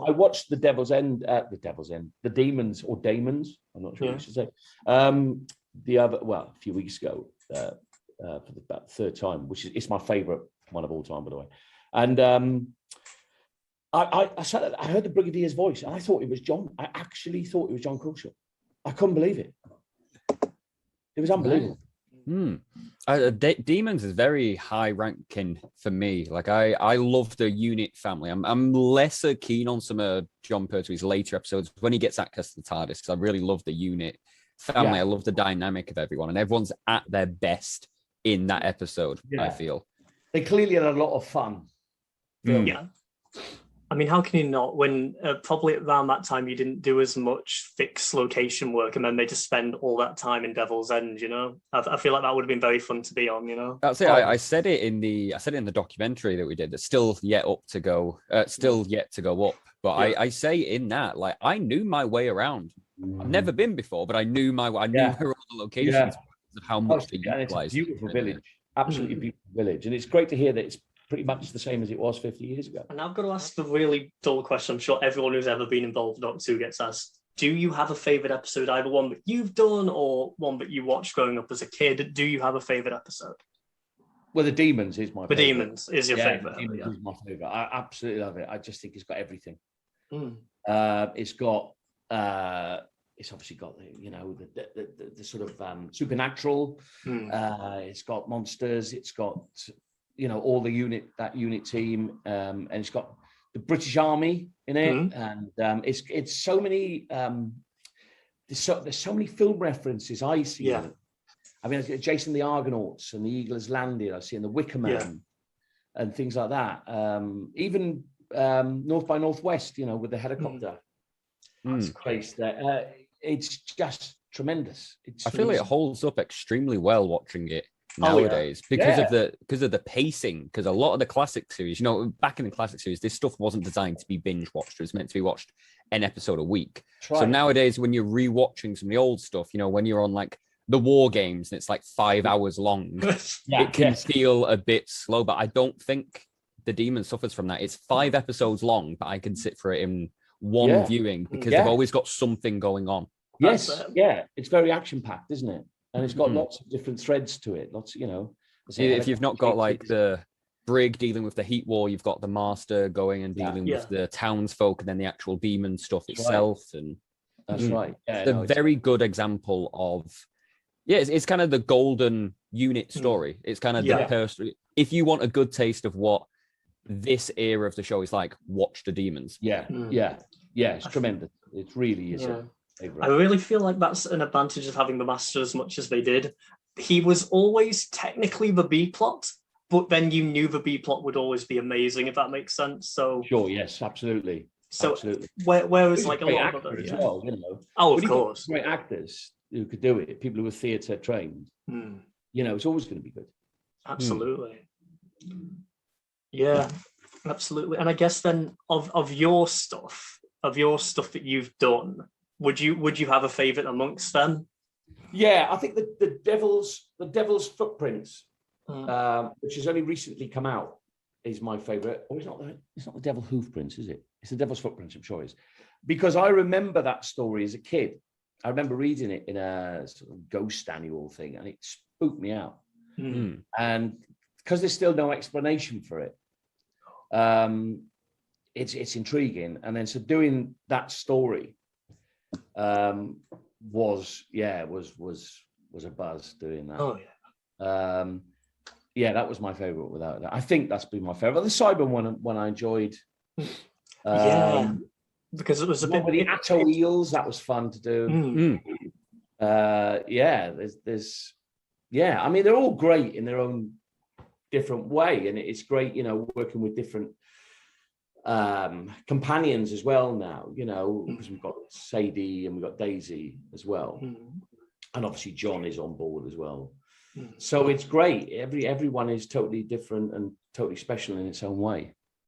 I watched the Demons or Daemons. I'm not sure what you should say. A few weeks ago, for about the third time, which is it's my favorite one of all time, by the way. And I heard the Brigadier's voice, and I thought it was John. I actually thought it was John Crucial. I couldn't believe it. It was unbelievable. Demons is very high ranking for me. Like I love the unit family. I'm lesser keen on some of John Pertwee's later episodes when he gets access to the TARDIS, because I really love the unit family. Yeah. I love the dynamic of everyone, and everyone's at their best in that episode. Yeah. I feel they clearly had a lot of fun. Yeah. I mean, how can you not, when probably around that time you didn't do as much fixed location work, and then they just spend all that time in Devil's End, you know? I feel like that would have been very fun to be on, you know? That's it. I said it in the documentary that we did. That's still yet to go up. But yeah. I say in that, like, I knew my way around. I've never been before, but I knew where all the locations were, of how much they utilized. It's a beautiful village, absolutely beautiful village, and it's great to hear that it's pretty much the same as it was 50 years ago. And I've got to ask the really dull question I'm sure everyone who's ever been involved with Doctor Who gets asked. Do you have a favourite episode, either one that you've done or one that you watched growing up as a kid? Do you have a favourite episode? Well, The Demons is my favourite. The Demons is your favourite. The Demons is my favourite. I absolutely love it. I just think it's got everything. It's obviously got the sort of supernatural. It's got monsters. It's got all the unit team, and it's got the British Army in it, and it's so many. There's so many film references I see. Yeah. I mean, Jason the Argonauts and the Eagle Has Landed. I see in the Wicker Man and things like that. Even North by Northwest, with the helicopter. That's crazy. It's just tremendous. I feel like it holds up extremely well watching it nowadays because of the pacing, because a lot of the classic series, back in the classic series, this stuff wasn't designed to be binge watched. It was meant to be watched an episode a week. So nowadays, when you're rewatching some of the old stuff, when you're on like the War Games and it's like 5 hours long, it can feel a bit slow. But I don't think the Demon suffers from that. It's 5 episodes long, but I can sit for it in one viewing because they've always got something going on. Yes, it's very action packed, isn't it? And it's got lots of different threads to it. Lots, if you've not got like the Brig dealing with the Heat War, you've got the Master going and dealing with the townsfolk, and then the actual demon stuff itself. Right. And that's right. Yeah, it's a very good example of it's kind of the golden unit story. It's kind of the person. If you want a good taste of what this era of the show is like, watch the Demons. It's tremendous. It really is. I really feel like that's an advantage of having the Master as much as they did. He was always technically the B plot, but then you knew the B plot would always be amazing, if that makes sense. So sure, yes, absolutely. So whereas like a lot of others, of course, great actors who could do it, people who were theatre trained. It's always going to be good. Absolutely. Yeah, absolutely. And I guess then of your stuff that you've done, would you have a favourite amongst them? Yeah, I think the Devil's Footprints, which has only recently come out, is my favourite. Oh, it's not the Devil Hoofprints, is it? It's the Devil's Footprints, I'm sure it is. Because I remember that story as a kid. I remember reading it in a sort of ghost annual thing, and it spooked me out. And because there's still no explanation for it, it's intriguing. And then so doing that story was a buzz doing that. That was my favorite without that. I think that's been my favorite. The Cyber one I enjoyed. Because it was a bit with the Atto Eels, that was fun to do. There's I mean, they're all great in their own different way, and it's great, working with different companions as well now, because we've got Sadie and we've got Daisy as well, and obviously John is on board as well. So it's great. Everyone is totally different and totally special in its own way.